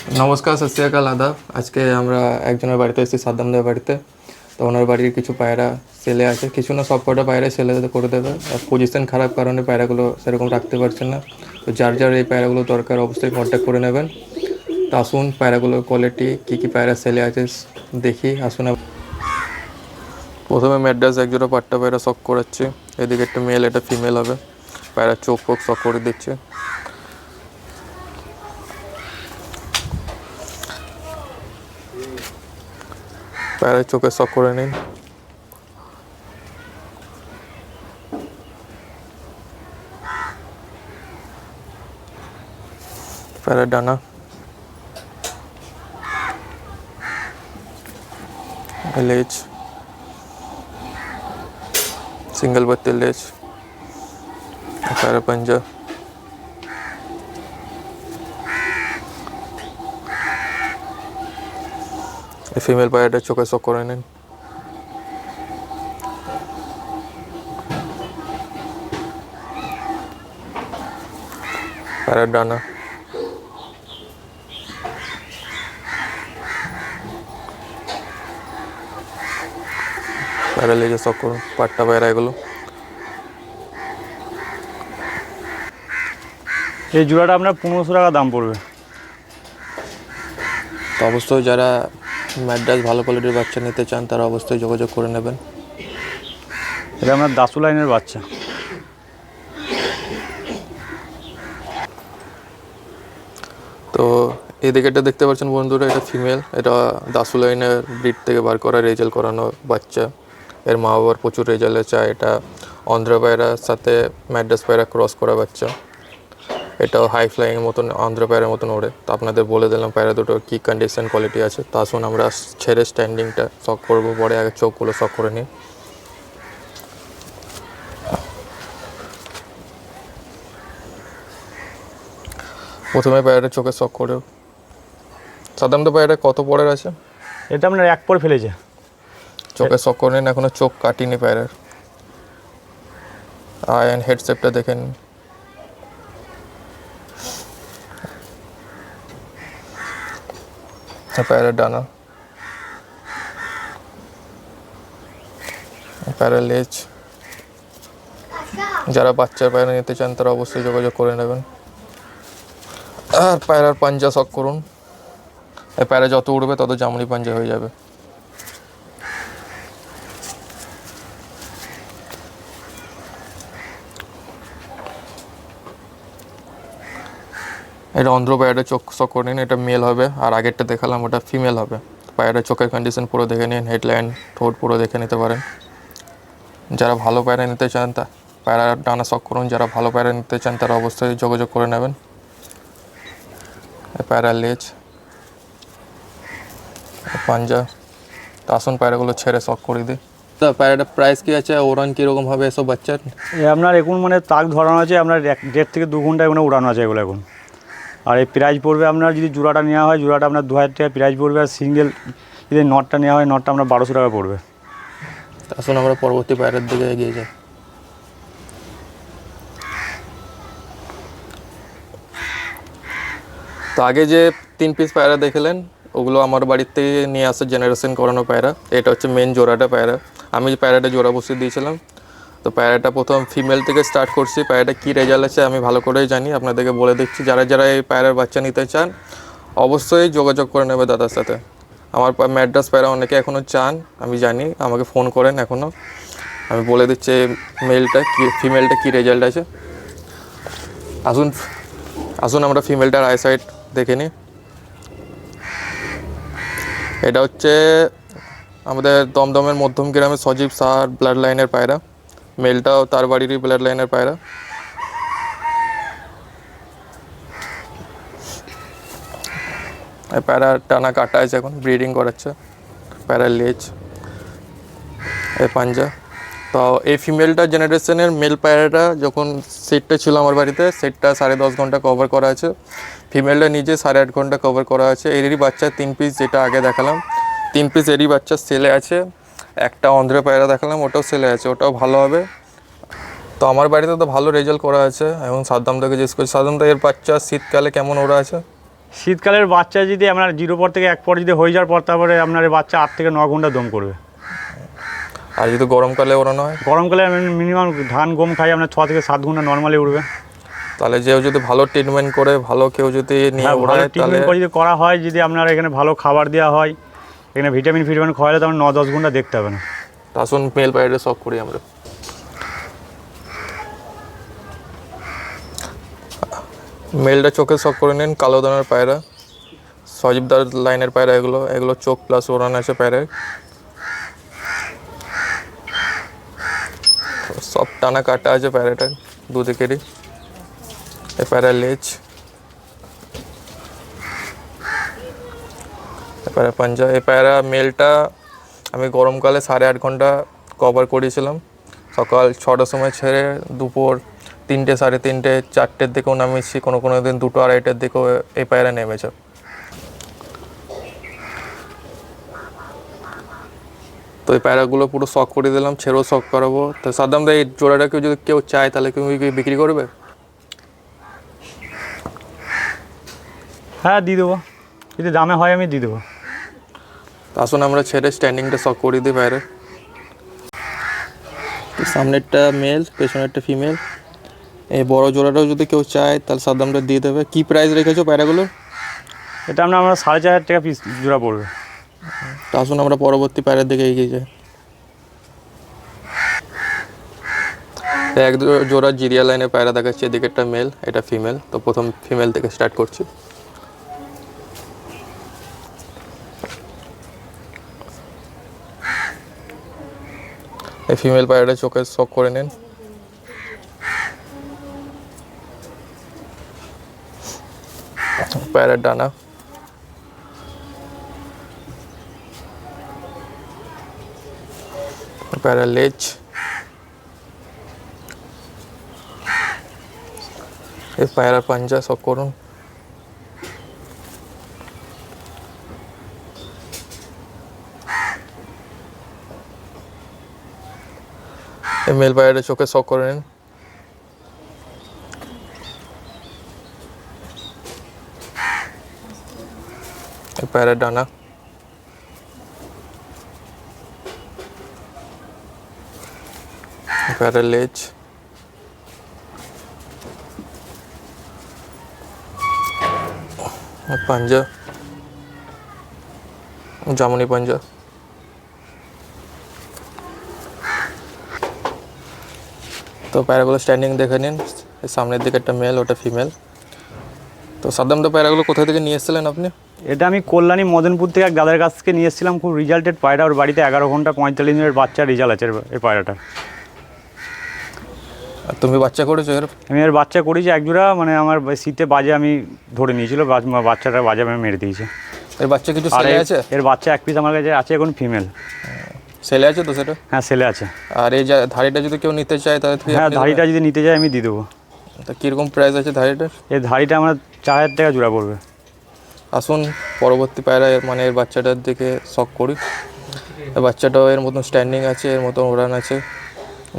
নমস্কার, সত শ্রী আকাল, আদাব। আজকে আমরা একজনের বাড়িতে এসেছি, সাদ্দামদের বাড়িতে। তো ওনার বাড়ির কিছু পায়রা সেলে আছে, কিছু না সব কটা পায়রা সেলে করে দেবে। আর পজিশন খারাপ কারণে পায়রাগুলো সেরকম রাখতে পারছেন না। তো যার যার এই পায়রাগুলো দরকার অবশ্যই কন্ট্যাক্ট করে নেবেন। তো আসুন পায়রাগুলোর কোয়ালিটি কী কী পায়রা সেলে আছে দেখি, আসুন। প্রথমে ম্যাড্রাস একজোড়া পাট্টা পায়রা শখ করাচ্ছে। এদিকে একটা মেল, একটা ফিমেল হবে। পায়রা চোখ ফোক শখ করে দিচ্ছে। পায়রার চোখে শখ করে নিন। পায়রার ডানা, লেজ, সিঙ্গেল বাত্তির লেজ, পায়রা পাঞ্জা, এই ফিমেল পায়রাটার চোখে শখ করে নিন। পায়রার ডানা, পায়রা লেজে শখ করুন। পাট্টা পায়রা এগুলো। এই জোড়াটা আপনার 1500 টাকা দাম পড়বে। তো অবশ্যই যারা ম্যাড্রাস ভালো কোয়ালিটির বাচ্চা নিতে চান তারা অবশ্যই যোগাযোগ করে নেবেন। এটা আপনার দাসু লাইনের বাচ্চা। তো এদিকে এটা দেখতে পাচ্ছেন বন্ধুরা, এটা ফিমেল। এটা দাসু লাইনের ব্রিড থেকে বার করা, রেজাল্ট করানো বাচ্চা। এর মা বাবার প্রচুর রেজাল্ট আছে। এটা অন্ধ্র পায়রার সাথে ম্যাড্রাস পায়রা ক্রস করা বাচ্চা। এটাও হাই ফ্লাইংয়ের মতন, অন্ধ্র পায়রার মতন ওড়ে। তো আপনাদের বলে দিলাম পায়রা দুটোর কী কন্ডিশন কোয়ালিটি আছে। তো আসুন আমরা ছেড়ে স্ট্যান্ডিংটা শখ করবো, পরে আগে চোখগুলো শখ করে নিই। প্রথমে পায়রাটা চোখে শখ করে। সাধারণত পায়রা কত পরের আছে? এটা আপনার এক পর ফেলেছে। চোখে শখ করে নিন, এখনও চোখ কাটিনি পায়রার। আই অ্যান্ড হেড শেপটা দেখেন। পায়রার ডানা, পায়রার লেজ। যারা বাচ্চার পায়রা নিতে চান তারা অবশ্যই যোগাযোগ করে নেবেন। আর পায়রার পাঞ্জা শখ করুন। এই পায়রা যত উড়বে তত জামুনি পাঞ্জা হয়ে যাবে। এটা অন্ধ্র পায়রাটা চোখ শখ করে নিন। এটা মেল হবে, আর আগেরটা দেখালাম ওটা ফিমেল হবে। পায়রা চোখের কন্ডিশন পুরো দেখে নিন, হেডলাইন, ঠোঁট পুরো দেখে নিতে পারেন। যারা ভালো পায়রা নিতে চান তা পায়রা ডানা শখ করুন। যারা ভালো পায়রা নিতে চান তারা অবশ্যই যোগাযোগ করে নেবেন। পায়রার লেজ, পাঞ্জা। তো আসুন পায়রাগুলো ছেড়ে শখ করে দিই। তা পায়রাটার প্রাইস কী আছে, ওড়ান কীরকম হবে এসব বাচ্চার? আপনার এখন মানে তাক ধরানো আছে, আপনার 1.5 থেকে 2 ঘন্টা এখানে উড়ানো আছে এগুলো এখন। আর এই প্রাইস পড়বে আপনার, যদি জোড়াটা নেওয়া হয় জোড়াটা আপনার 2000 টাকা প্রাইস পড়বে। আর সিঙ্গেল যদি নটটা নেওয়া হয় নটটা আপনার 1200 টাকা পড়বে। আসুন আমরা পরবর্তী পায়রার দিকে এগিয়ে যাই। তো আগে যে 3 পিস পায়রা দেখলেন ওগুলো আমার বাড়ির থেকে নিয়ে আসা জেনারেশন করানো পায়রা। এটা হচ্ছে মেন জোড়াটা পায়রা। আমি পায়রাটা জোড়া বসিয়ে দিয়েছিলাম। তো পায়রাটা প্রথম ফিমেল থেকে স্টার্ট করছি। পায়রাটা কী রেজাল্ট আছে আমি ভালো করেই জানি, আপনাদেরকে বলে দিচ্ছি। যারা যারা এই পায়রার বাচ্চা নিতে চান অবশ্যই যোগাযোগ করে নেবে দাদার সাথে। আমার ম্যাড্রাস পায়রা অনেকে এখনও চান, আমি জানি, আমাকে ফোন করেন এখনও। আমি বলে দিচ্ছি মেলটা কী, ফিমেলটা কী রেজাল্ট আছে। আসুন আসুন আমরা ফিমেলটার আইসাইট দেখে নিই। এটা হচ্ছে আমাদের দমদমের মধ্যম গ্রামের সজীব সাহার ব্লাড লাইনের পায়রা। মেলটাও তার বাড়িরই ব্লাড লাইনের পায়রা। এই পায়রার টানা কাটা আছে, এখন ব্রিডিং করাচ্ছে। পায়রার লেজ, এই পাঞ্জা। তো এই ফিমেলটা জেনারেশনের মেল পায়রাটা যখন সেটটা ছিল আমার বাড়িতে, সেটটা 10.5 ঘন্টা কভার করা আছে। ফিমেলটা নিজে 8.5 ঘন্টা কভার করা আছে। এরই বাচ্চা 3 পিস, যেটা আগে দেখালাম 3 পিস এরই বাচ্চা সেলে আছে। একটা অন্ধ্র পায়রা দেখালাম, ওটাও সেলে আছে, ওটাও ভালো হবে। তো আমার বাড়িতে তো ভালো রেজাল্ট করা আছে। এবং সাদ্দাম দাকে জিজ্ঞেস করছি, সাদ্দাম দা এর বাচ্চা শীতকালে কেমন ওরা আছে? শীতকালের বাচ্চা যদি আপনার 0 পর থেকে 1 পর যদি হয়ে যাওয়ার পর তারপরে আপনার এই বাচ্চা 8 থেকে 9 ঘন্টা দম করবে। আর যদি গরমকালে ওড়ানো হয়? গরমকালে মিনিমাম ধান গম খাই আপনার 6 থেকে 7 ঘন্টা নর্মালি উঠবে। তাহলে যে যদি ভালো ট্রিটমেন্ট করে ভালো কেউ যদি নিয়ে ভালো ওড়ায় তাহলে ট্রিটমেন্ট করে যদি করা হয়, যদি আপনার এখানে ভালো খাবার দেওয়া হয়, এখানে ভিটামিন খাওয়ালে তখন 9-10 ঘন্টা দেখতে হবে না। আসুন মেল প্যারেডে শখ করি আমরা। মেলটা চোখে শখ করে নিন, কালো দানার পায়রা, সজীবদার লাইনের পায়রা, এগুলো চোখ প্লাস ওড়ান আছে পায়রায়, সব টানা কাটা আছে পায়রাটার দুদিকেরই। এ পায়রার লেজ, এ পায়রা পাঞ্জা। এই পায়রা মেলটা আমি গরমকালে 8.5 ঘন্টা কভার করিয়েছিলাম। সকাল 6টার সময় ছেড়ে দুপুর 3টে, 3:30, 4টের দিকেও নামিয়েছি, কোনো দিন 2টো, 2:30টার দিকেও এই পায়রা নেমেছে। তো এই পায়রাগুলো পুরো শখ করে দিলাম, ছেড়েও শখ করাবো। তো সাদ্দাম দা, এই জোড়াটাকে যদি কেউ চায় তাহলে কেউ বিক্রি করবে? হ্যাঁ, দিয়ে দেবো, যদি দামে হয় আমি দিয়ে দেবো। আসুন আমরা ছেড়ে স্ট্যান্ডিংটা শখ করে দিই পায়রা। সামনেরটা মেল, পেছনেরটা ফিমেল। এই বড় জোড়াটাও যদি কেউ চায় তাহলে সাদ্দামটা দিয়ে দেবে। কী প্রাইস রেখেছো পায়রাগুলোর? এটা আমরা 4,500 টাকা পিস জোড়া পড়বে। তো আসুন আমরা পরবর্তী পায়রার দিকে এগিয়ে যাই। এক জোড়া জিরিয়া লাইনের পায়রা দেখাচ্ছে, এদিকেরটা মেল, এটা ফিমেল। তো প্রথম ফিমেল থেকে স্টার্ট করছি। এই ফিমেল পায়রাটা চোখে শখ করে নিন। পায়রার ডানা, পায়রার লেজ, এই পায়রার পাঞ্জা শখ করুন। এই মেল পায়রাটা চোখে শখ করে নিন। এই পায়রার ডানা, পায়রার লেজ, পাঞ্জা, জামুনি পাঞ্জা। তো পায়রাগুলো স্ট্যান্ডিং দেখে নিন। সামনের দিকে একটা মেল, ওটা ফিমেল। তো সাদ্দাম দা, পায়রাগুলো কোথা থেকে নিয়ে এসেছিলেন আপনি? এটা আমি কল্যাণী মদনপুর থেকে এক দাদার কাছ থেকে নিয়ে এসেছিলাম। খুব রেজাল্টেড পায়রা, ওর বাড়িতে 11 ঘন্টা 45 মিনিট বাচ্চা রেজাল্ট আছে এই পায়রাটা। আর তুমি বাচ্চা করেছো এর? আমি এর বাচ্চা করেছি এক জোড়া, মানে আমার শীতে বাজে আমি ধরে নিয়েছিল, বাচ্চাটা বাজে আমি মেরে দিয়েছি। এর বাচ্চা কিছু আর সেলে আছে? এর বাচ্চা এক পিস আমার কাছে আছে এখন, ফিমেল। সেলে আছে তো সেটা? হ্যাঁ, সেলে আছে। আর এই ধাড়িটা যদি কেউ নিতে চায় তাহলে হ্যাঁ, ধাড়িটা যদি নিতে চাই আমি দিয়ে দেবো। তা কীরকম প্রাইস আছে ধাড়িটার? এই ধাড়িটা আমার 4,000 টাকা জোড়া পড়বে। আসুন পরবর্তী পায়রা, মানে এর বাচ্চাটার দিকে শখ করি। বাচ্চাটাও এর মতন স্ট্যান্ডিং আছে, এর মতন ওড়ান আছে।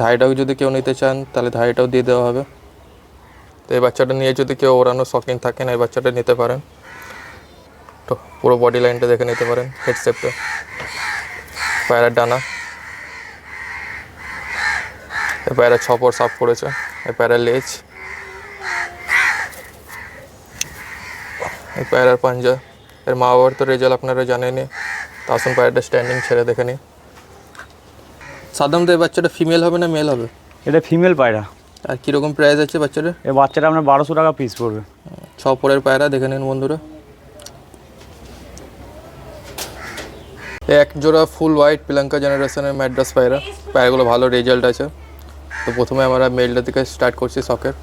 ধাড়িটাও যদি কেউ নিতে চান তাহলে ধাড়িটাও দিয়ে দেওয়া হবে। তো এই বাচ্চাটা নিয়ে যদি কেউ ওড়ানো শখিন থাকেন, এই বাচ্চাটা নিতে পারেন। তো পুরো বডি লাইনটা দেখে নিতে পারেন, হেড শেপটা। পায়রার ডানা, এই পায়রা 6 পর সাফ করেছে। এই পায়রার লেজ, এই পায়রার পাঞ্জা। এর মা বাবার তো রেজাল্ট আপনারা জানেনই। তো আসুন পায়রাটা স্ট্যান্ডিং ছেড়ে দেখে নিই। সাদ্দাম দা, এই বাচ্চাটা ফিমেল হবে না মেল হবে? এটা ফিমেল পায়রা। আর কীরকম প্রাইস আছে বাচ্চাটা? এই বাচ্চাটা আপনার 1200 টাকা পিস পড়বে। 6 পরের পায়রা দেখে নিন বন্ধুরা। এক জোড়া ফুল হোয়াইট পিলাঙ্কা জেনারেশনের ম্যাড্রাস পায়রা। পায়রাগুলো ভালো রেজাল্ট আছে। তো প্রথমে আমরা মেলটা থেকে স্টার্ট করছি শখের।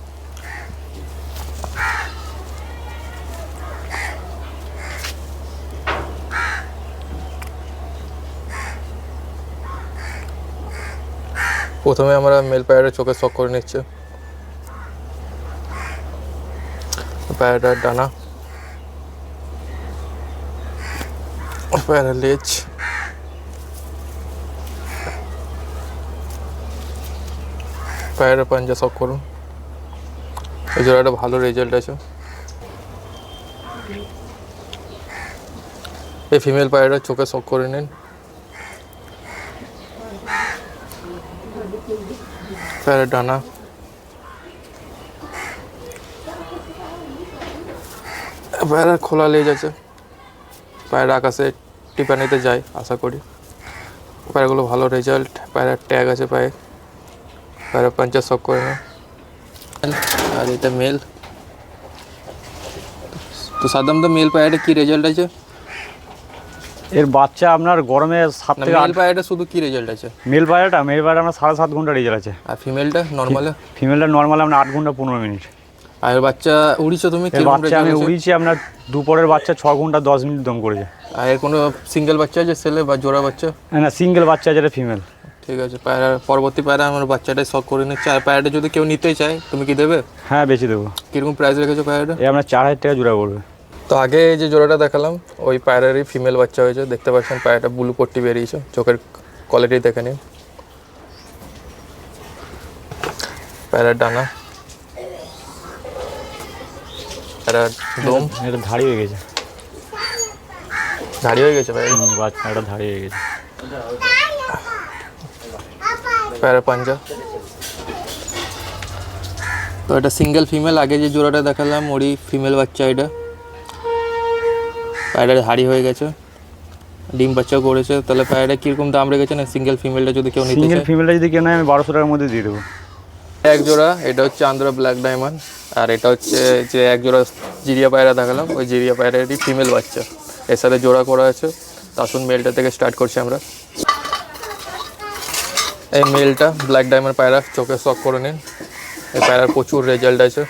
প্রথমে আমরা মেল পায়রার চোখে শখ করে নিচ্ছি। পায়রাটার ডানা, পায়রার লেজ, পায়রার পাঞ্জা শখ করুন। এই জোড়াটা ভালো রেজাল্ট আছে। এই ফিমেল পায়রাটা চোখে শক করে নিন। পায়রার ডানা, পায়রার খোলা লেজ আছে, পায়রা আকাশে টিপানিতে যায় আশা করি। পায়রাগুলো ভালো রেজাল্ট, পায়রার ট্যাগ আছে পায়ে, পায়রা পাঞ্চা শক করে নিন। আর এটা মেল। তো সাধারণত মেল পায়রাটা কি রেজাল্ট আছে? এর বাচ্চা আপনার গরমে 7 থেকে 8। মেল পায়রাটা শুধু কি রেজাল্ট আছে? মেল পায়রাটা আপনার 7.5 ঘন্টা রেজাল্ট আছে। আর ফিমেলটা নর্মালে? ফিমেলটা নর্মাল আপনার 8 ঘন্টা 15 মিনিট। আর বাচ্চা উড়িয়েছো তুমি? এর বাচ্চা আমি উড়িয়েছি আপনার দুপুরের বাচ্চা 6 ঘন্টা 10 মিনিট দম করেছে। আর এর কোনো সিঙ্গেল বাচ্চা আছে, ছেলে বা জোড়া বাচ্চা? না, সিঙ্গেল বাচ্চা যেটা ফিমেল। ঠিক আছে, পায়রা পরবর্তী পায়রা আমার বাচ্চাটাই শখ করে নিচ্ছে। আর পায়রাটা যদি কেউ নিতে চায় তুমি কি দেবে? হ্যাঁ, বেশি দেবো। কীরকম প্রাইস রেখেছো পায়রাটা? এই আপনার 4000 টাকা জোড়া পড়বে। তো আগে যে জোড়াটা দেখালাম ওই পায়রারই ফিমেল বাচ্চা হয়েছে, দেখতে পাচ্ছেন পায়রাটা ব্লু পট্টি বেরিয়েছে, চোখের কোয়ালিটি দেখে নিন। পায়রার ডানা, পায়রার দম, এটা ধাড়ি হয়ে গেছে। ধাড়ি হয়ে গেছে পায়রা, বাচ্চাটা ধাড়ি হয়ে গেছে। পায়রার পাঞ্জা। তো এটা সিঙ্গেল ফিমেল, আগে যে জোড়াটা দেখালাম ওরই ফিমেল বাচ্চা। এটা পায়রার হাড়ি হয়ে গেছে, ডিম বাচ্চাও করেছে। তাহলে পায়রাটা কীরকম দাম রেখেছে না সিঙ্গেল ফিমেলটা যদি কেউ নিতে সিঙ্গেল চায়? ফিমেলটা যদি কেউ নেয় আমি 1200 টাকার মধ্যে দিয়ে দেবো। এক জোড়া, এটা হচ্ছে আন্ধ্রা ব্ল্যাক ডায়মন্ড। আর এটা হচ্ছে যে এক জোড়া জিরিয়া পায়রা দেখালাম, ওই জিরিয়া পায়রারই ফিমেল বাচ্চা, এর সাথে জোড়া করা আছে। তো আসুন মেলটা থেকে স্টার্ট করছি আমরা। এই মেলটা ব্ল্যাক ডায়মন্ড পায়রা, চোখে শক করে নিন। এই পায়রার প্রচুর রেজাল্ট আছে,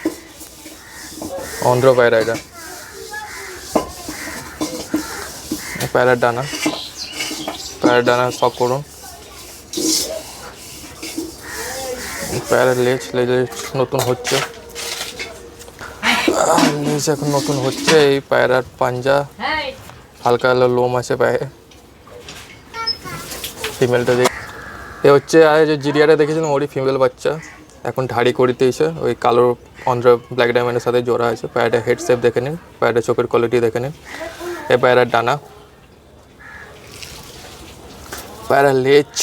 অন্ধ্র পায়রা এটা। পায়রার ডানা, পায়রার ডানা শক করুন। পায়রার লেজ নতুন হচ্ছে, লেজ এখন নতুন হচ্ছে। এই পায়রার পাঞ্জা, হালকা হালকা লোম আছে পায়ে। ফিমেলটা দেখ, এ হচ্ছে আর যে জিরিয়াটা দেখেছিলাম ওরই ফিমেল বাচ্চা, এখন ঢাড়ি করে দিয়েছে। ওই কালো অন্ধ্র ব্ল্যাক ডায়মন্ডের সাথে জোড়া আছে। পায়রাটা হেড শেপ দেখে নিন, পায়রাটা চোখের কোয়ালিটি দেখে নিন। এই পায়রার ডানা, পায়রার লেজ,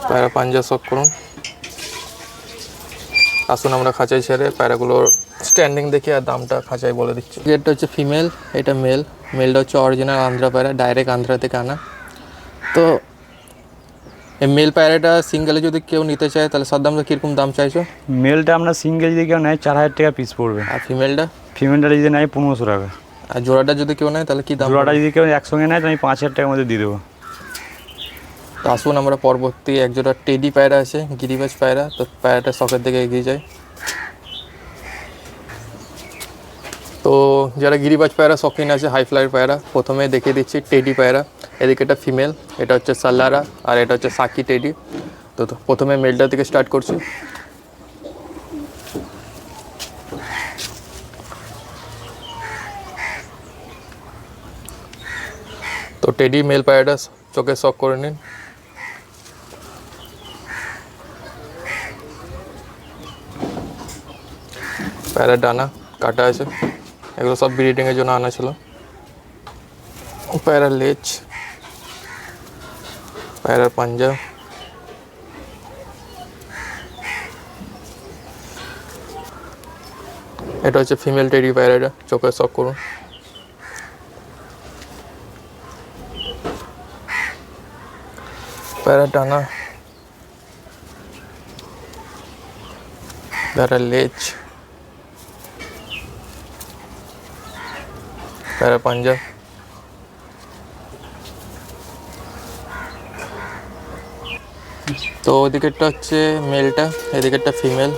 পায়রা পাঞ্জা শক করুন। আসুন আমরা খাঁচাই ছেড়ে পায়রাগুলোর স্ট্যান্ডিং দেখি আর দামটা খাঁচাই বলে দিচ্ছি। এটা হচ্ছে ফিমেল, এটা মেল। মেলটা হচ্ছে অরিজিনাল আন্ধ্রা পায়রা, ডাইরেক্ট আন্ধ্রা থেকে আনা। তো এই মেল পায়রাটা সিঙ্গেলে যদি কেউ নিতে চায় তাহলে সার দামটা কীরকম দাম চাইছো? মেলটা আপনার সিঙ্গেল যদি কেউ নেয় 4000 টাকা পিস পড়বে। আর ফিমেলটা? ফিমেলটা যদি নেয় 1500 টাকা। আর জোড়াটা যদি কেউ নেয় তাহলে কী দাম? জোড়াটা যদি কেউ একসঙ্গে নেয় তো আমি 5000 টাকার মধ্যে দিয়ে দেবো। তো আসুন আমরা পরবর্তী এক জোড়া টেডি পায়রা আছে, গিরিবাজ পায়রা। তো পায়রাটা শখের দিকে এগিয়ে যায়। তো যারা গিরিবাজ পায়রা শখিন আছে, হাই ফ্লাইয়ের পায়রা, প্রথমে দেখিয়ে দিচ্ছি টেডি পায়রা। এদিকে এটা ফিমেল, এটা হচ্ছে সাল্লারা, আর এটা হচ্ছে সাকি টেডি। তো প্রথমে মেলটা থেকে স্টার্ট করছি। তো টেডি মেল পায়রাটা চোখে শক করে নিন। পায়রার ডানা কাটা আছে, এগুলো সব ব্রিডিংয়ের জন্য আনা ছিল। পায়রার লেজ, পায়রার পাঞ্জা, এটা হচ্ছে ফিমেল টেডি পায়রাটা, চোখে শক করুন। পায়রার ডানা, পায়রার লেজ, পায়রা পাঞ্জা। তো ওদিকেরটা হচ্ছে মেলটা, এদিকেরটা ফিমেল।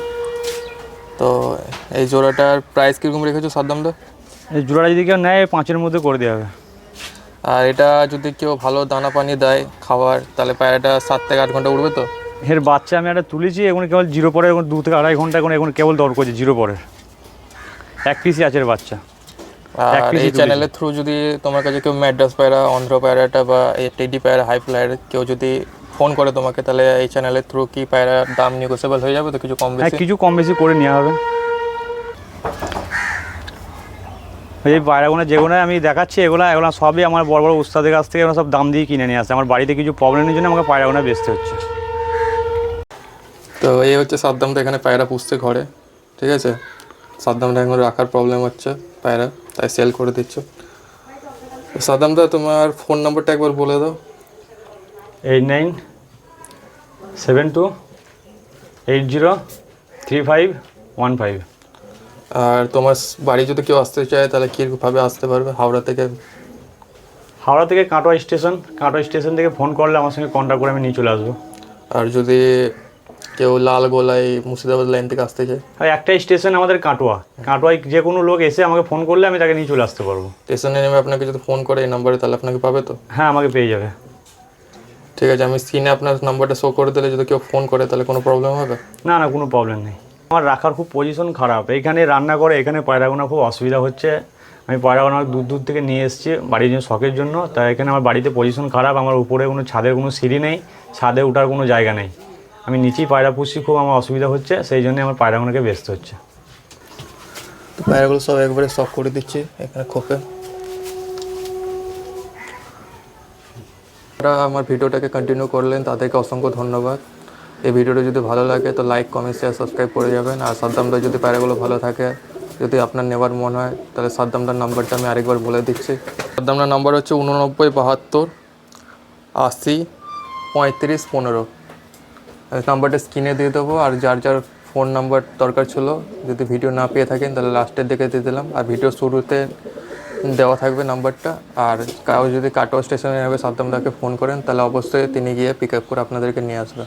তো এই জোড়াটার প্রাইস কীরকম রেখেছো সাদ্দামদা? এই জোড়াটা যদি কেউ নেয় 5-এর মধ্যে করে দেওয়া হবে। আর এটা যদি কেউ ভালো দানা পানি দেয় খাবার তাহলে পায়রাটা 7 থেকে 8 ঘন্টা উঠবে তো? এর বাচ্চা আমি একটা তুলেছি, এখন কেবল 0 পরে, এখন 2 থেকে 2.5 ঘন্টা এখন কেবল দর করছি 0 পরে। এক পিসই আছে এর বাচ্চা। আর এই চ্যানেলের থ্রু যদি তোমার কাছে কেউ ম্যাড্রাস পায়রা, অন্ধ্র পায়রাটা বা এই টেডি পায়রা, হাই ফ্লাইয়ার কেউ যদি ফোন করে তোমাকে, তাহলে এই চ্যানেলের থ্রু কি পায়রার দাম নেগোসিয়েবল হয়ে যাবে তো? কিছু কম হ্যাঁ, বেশি? কিছু কম বেশি করে নেওয়া হবে। এই পায়রাগুলো যেগুলো আমি দেখাচ্ছি এগুলো সবই আমার বড় বড় উস্তাদের কাছ থেকে সব দাম দিয়ে কিনে নিয়ে আসে। আমার বাড়িতে কিছু প্রবলেমের জন্য আমাকে পায়রাগুলো বেচতে হচ্ছে। তো এই হচ্ছে সাদ্দামদা এখানে পায়রা পুষছে ঘরে, ঠিক আছে। সাদ্দামদা এখন রাখার প্রবলেম হচ্ছে পায়রা, তাই সেল করে দিচ্ছ। সাদ্দামদা তোমার ফোন নাম্বারটা একবার বলে দাও। 8972803515। আর তোমার বাড়ি যদি কেউ আসতে চায় তাহলে কীভাবে আসতে পারবে? হাওড়া থেকে কাটোয়া স্টেশন থেকে ফোন করলে আমার সঙ্গে কন্ট্যাক্ট করে আমি নিয়ে চলে আসবো। আর যদি কেউ লালগোলাই মুর্শিদাবাদ লাইন থেকে আসতে চায়? আর একটাই স্টেশন আমাদের কাটোয়ায় যে কোনো লোক এসে আমাকে ফোন করলে আমি তাকে নিয়ে চলে আসতে পারবো। স্টেশনে নেমে আপনাকে যদি ফোন করে এই নাম্বারে তাহলে আপনাকে পাবে তো? হ্যাঁ, আমাকে পেয়ে যাবে। ঠিক আছে, আমি স্ক্রিনে আপনার নাম্বারটা শো করে দিলে যদি কেউ ফোন করে তাহলে কোনো প্রবলেম হবে? না, কোনো প্রবলেম নেই। আমার রাখার খুব পজিশন খারাপ, এইখানে রান্না করে এখানে পায়রাগুনা খুব অসুবিধা হচ্ছে। আমি পায়রাগুনা দূর থেকে নিয়ে এসেছি বাড়ির জন্য, শখের জন্য। তাই এখানে আমার বাড়িতে পজিশন খারাপ, আমার উপরে কোনো ছাদের কোনো সিঁড়ি নেই, ছাদে ওঠার কোনো জায়গা নেই। আমি নিচেই পায়রা পুষছি, খুব আমার অসুবিধা হচ্ছে, সেই জন্য আমার পায়রাগুনাকে ব্যস্ত হচ্ছে। তো পায়রাগুলো সব একবারে শখ করে দিচ্ছি এখানে খোপে। যারা আমার ভিডিওটাকে কন্টিনিউ করলেন তাদেরকে অসংখ্য ধন্যবাদ। এই ভিডিওটা যদি ভালো লাগে তো লাইক, কমেন্ট, শেয়ার, সাবস্ক্রাইব করে যাবেন। আর সাদ্দামদার যদি পায়রাগুলো ভালো থাকে, যদি আপনার নেওয়ার মন হয় তাহলে সাদ্দামদার নাম্বারটা আমি আরেকবার বলে দিচ্ছি। সাদ্দামদার নাম্বার হচ্ছে 8972803515। নাম্বারটা স্ক্রিনে দিয়ে দেবো। আর যার যার ফোন নাম্বার দরকার ছিল যদি ভিডিও না পেয়ে থাকেন তাহলে লাস্টের দিকে দিয়ে দিলাম, আর ভিডিও শুরুতে দেওয়া থাকবে নাম্বারটা। আর কাউ যদি কাটোয়া স্টেশনে নেবে সাদ্দামদাকে ফোন করেন তাহলে অবশ্যই তিনি গিয়ে পিক আপ করে আপনাদেরকে নিয়ে আসবে।